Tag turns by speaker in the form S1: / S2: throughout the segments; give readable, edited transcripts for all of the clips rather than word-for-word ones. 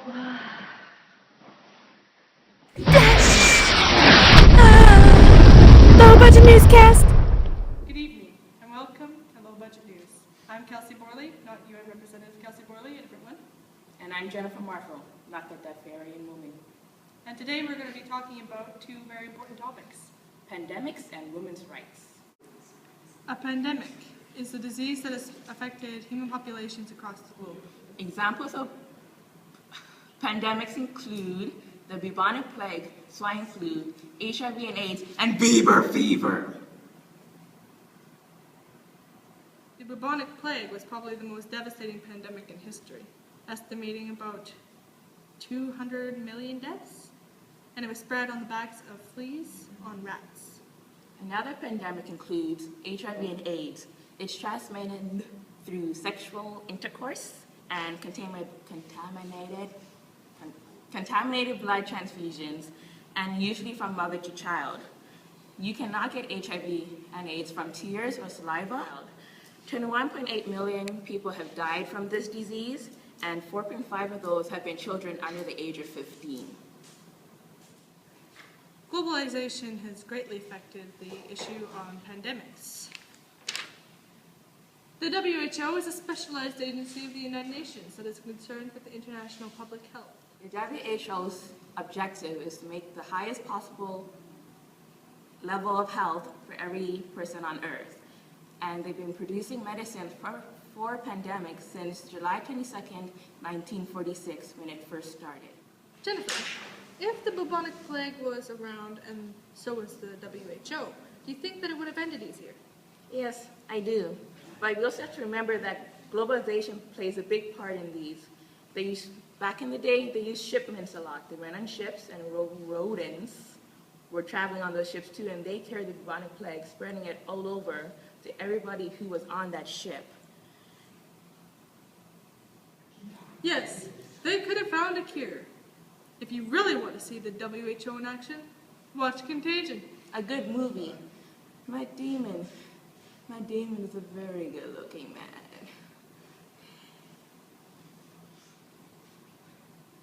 S1: Low Budget Newscast.
S2: Good evening, and welcome to Low Budget News. I'm Kelsey Borley, not UN Representative Kelsey Borley, a different one.
S3: And I'm Jennifer Marshall, not the Deaf-Aryan woman.
S2: And today we're going to be talking about two very important topics.
S3: Pandemics and women's rights.
S2: A pandemic is a disease that has affected human populations across the globe.
S3: Examples of pandemics include the bubonic plague, swine flu, HIV and AIDS, and Bieber fever.
S2: The bubonic plague was probably the most devastating pandemic in history, estimating about 200 million deaths, and it was spread on the backs of fleas on rats.
S3: Another pandemic includes HIV and AIDS. It's transmitted through sexual intercourse and contaminated blood transfusions, and usually from mother to child. You cannot get HIV and AIDS from tears or saliva. 21.8 million people have died from this disease, and 4.5 of those have been children under the age of 15.
S2: Globalization has greatly affected the issue on pandemics. The WHO is a specialized agency of the United Nations that is concerned with international public health.
S3: The WHO's objective is to make the highest possible level of health for every person on Earth. And they've been producing medicines for pandemics since July 22nd, 1946, when it first started.
S2: Jennifer, if the bubonic plague was around and so was the WHO, do you think that it would have ended easier?
S3: Yes, I do. But we also have to remember that globalization plays a big part in these. Back in the day, they used shipments a lot. They went on ships, and rodents were traveling on those ships too, and they carried the bubonic plague, spreading it all over to everybody who was on that ship.
S2: Yes, they could have found a cure. If you really want to see the WHO in action, watch Contagion.
S3: A good movie. Matt Damon is a very good-looking man.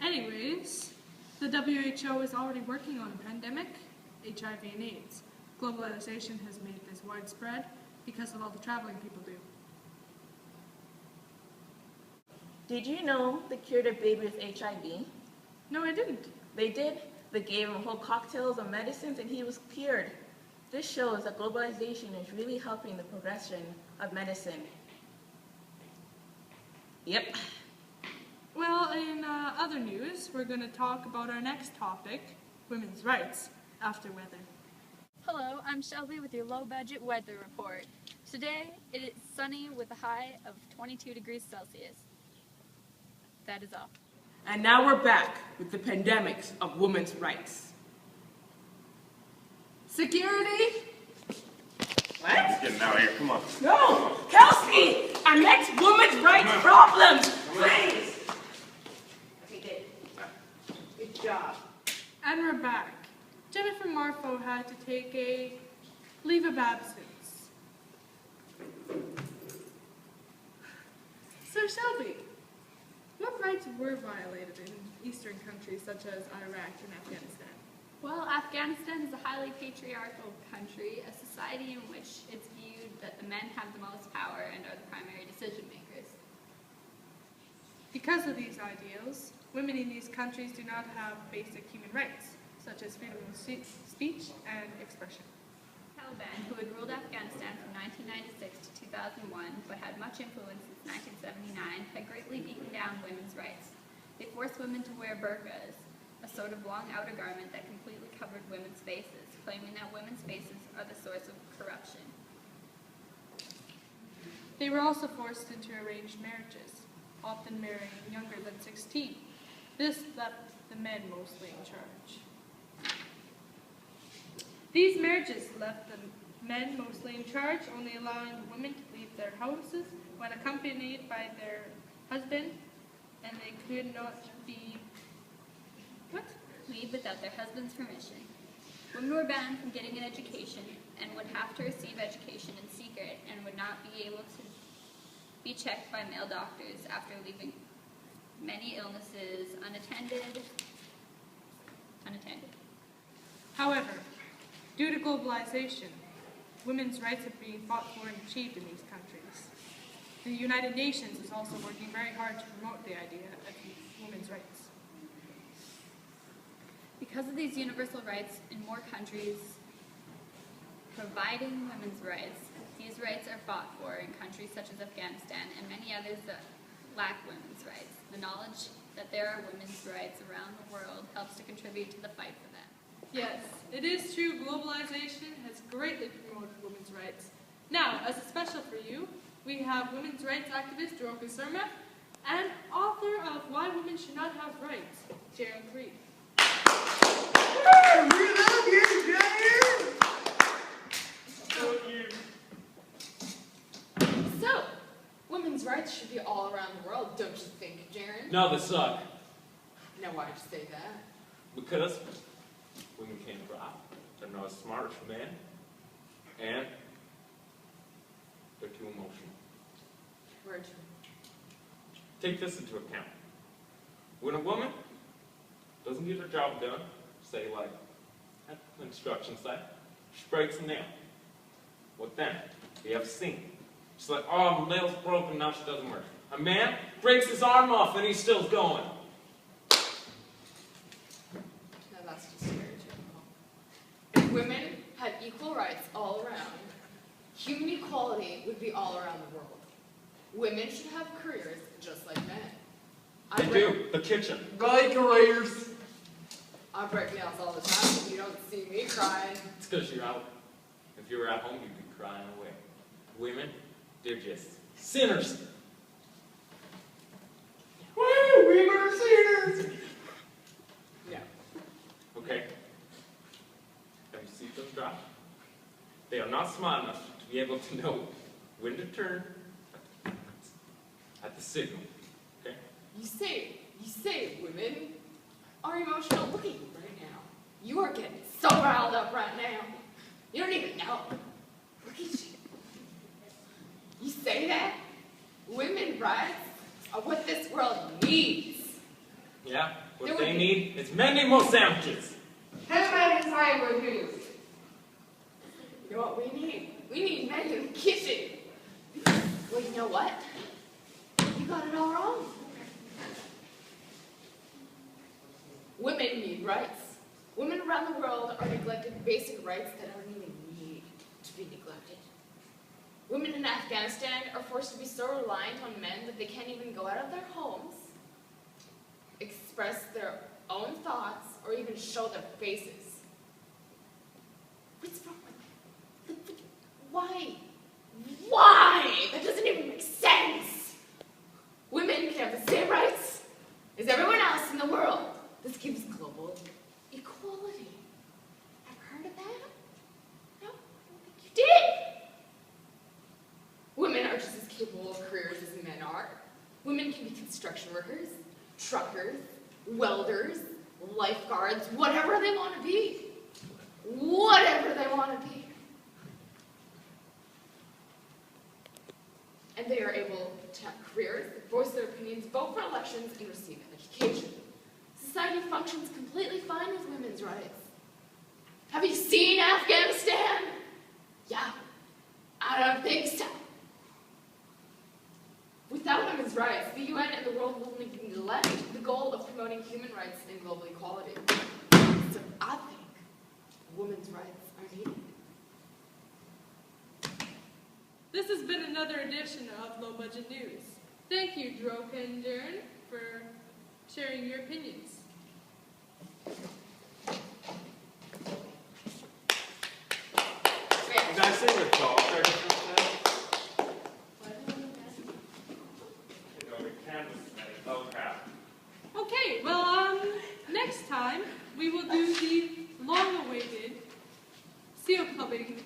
S2: Anyways, the WHO is already working on a pandemic, HIV and AIDS. Globalization has made this widespread because of all the traveling people do.
S3: Did you know they cured a baby with HIV?
S2: No, I didn't.
S3: They did. They gave him whole cocktails of medicines and he was cured. This shows that globalization is really helping the progression of medicine. Yep.
S2: Well, in other news, we're going to talk about our next topic, women's rights, after weather.
S4: Hello, I'm Shelby with your low budget weather report. Today, it is sunny with a high of 22 degrees Celsius. That is all.
S3: And now we're back with the pandemics of women's rights. Security? What?
S5: Let's get out of here, come on.
S3: No! Kelsey! Our next women's rights problems! Please! Okay, good job.
S2: And we're back. Jennifer Marfo had to take a leave of absence. So Shelby, what rights were violated in Eastern countries such as Iraq and Afghanistan?
S4: Well, Afghanistan is a highly patriarchal country, a society in which it's viewed that the men have the most power and are the primary decision makers.
S2: Because of these ideals, women in these countries do not have basic human rights, such as freedom of speech and expression.
S4: Taliban, who had ruled Afghanistan from 1996 to 2001, but had much influence since 1979, had greatly beaten down women's rights. They forced women to wear burqas, a sort of long outer garment that completely covered women's faces, claiming that women's faces are the source of corruption.
S2: They were also forced into arranged marriages, often marrying younger than 16. This left the men mostly in charge. These marriages left the men mostly in charge, only allowing the women to leave their houses when accompanied by their husband, and they could not be
S4: leave without their husband's permission. Women were banned from getting an education and would have to receive education in secret and would not be able to be checked by male doctors after leaving many illnesses unattended.
S2: However, due to globalization, women's rights are being fought for and achieved in these countries. The United Nations is also working very hard to promote the idea of women's rights.
S4: Because of these universal rights in more countries providing women's rights, these rights are fought for in countries such as Afghanistan and many others that lack women's rights. The knowledge that there are women's rights around the world helps to contribute to the fight for them.
S2: Yes, it is true globalization has greatly promoted women's rights. Now, as a special for you, we have women's rights activist Droka Surma and author of Why Women Should Not Have Rights, Sharon Creed.
S5: So, women's rights should be all around the world, don't you think, Jaren?
S6: No, they suck.
S5: Now, why'd you say that?
S6: Because women can't cry. They're not as smart as men. And they're too emotional.
S5: Where'd you?
S6: Take this into account. When a woman doesn't get her job done, say like at the construction site, she breaks a nail. What then? You have a scene. She's like, oh, my nail's broken, now she doesn't work. A man breaks his arm off and he's still going.
S5: No, that's just stereotypical. If women had equal rights all around, human equality would be all around the world. Women should have careers just like men.
S6: They do. The kitchen.
S5: careers. I break nails all the time, and you don't see me crying.
S6: It's because you're out. If you were at home, you'd be crying away. Women, they're just sinners.
S5: Woo! Women are sinners! No.
S6: Okay? Have you seen them drive? They are not smart enough to be able to know when to turn at the signal. Okay?
S5: You say women are emotional. Look at you right now. You are getting so riled up right now. You don't even know. Look at you. You say that? Women's rights are what this world needs.
S6: Yeah?
S5: There
S6: What
S5: would
S6: they
S5: be-
S6: need is many more sandwiches.
S5: How about inside with who? You know what we need? We need men in the kitchen. Well, you know what? You got it all wrong. Women need rights. Women around the world are neglected basic rights that don't even need to be neglected. Women in Afghanistan are forced to be so reliant on men that they can't even go out of their homes, express their own thoughts, or even show their faces. What's wrong with that? Why? Why? That doesn't even make sense. Women can have the same rights as everyone else in the world. This gives global equality. Ever heard of that? No? I don't think you did. Women are just as capable of careers as men are. Women can be construction workers, truckers, welders, lifeguards, whatever they want to be. Whatever they want to be. And they are able to have careers, voice their opinions, vote for elections, and receive an education. Society functions completely fine with women's rights. Have you seen Afghanistan? Yeah, I don't think so. Without women's rights, the UN and the world will neglect the goal of promoting human rights and global equality. So I think women's rights are needed.
S2: This has been another edition of Low Budget News. Thank you, Droka and Darren, for sharing your opinions.
S6: You guys sing the talk.
S2: Okay, well, next time we will do the long-awaited seal clubbing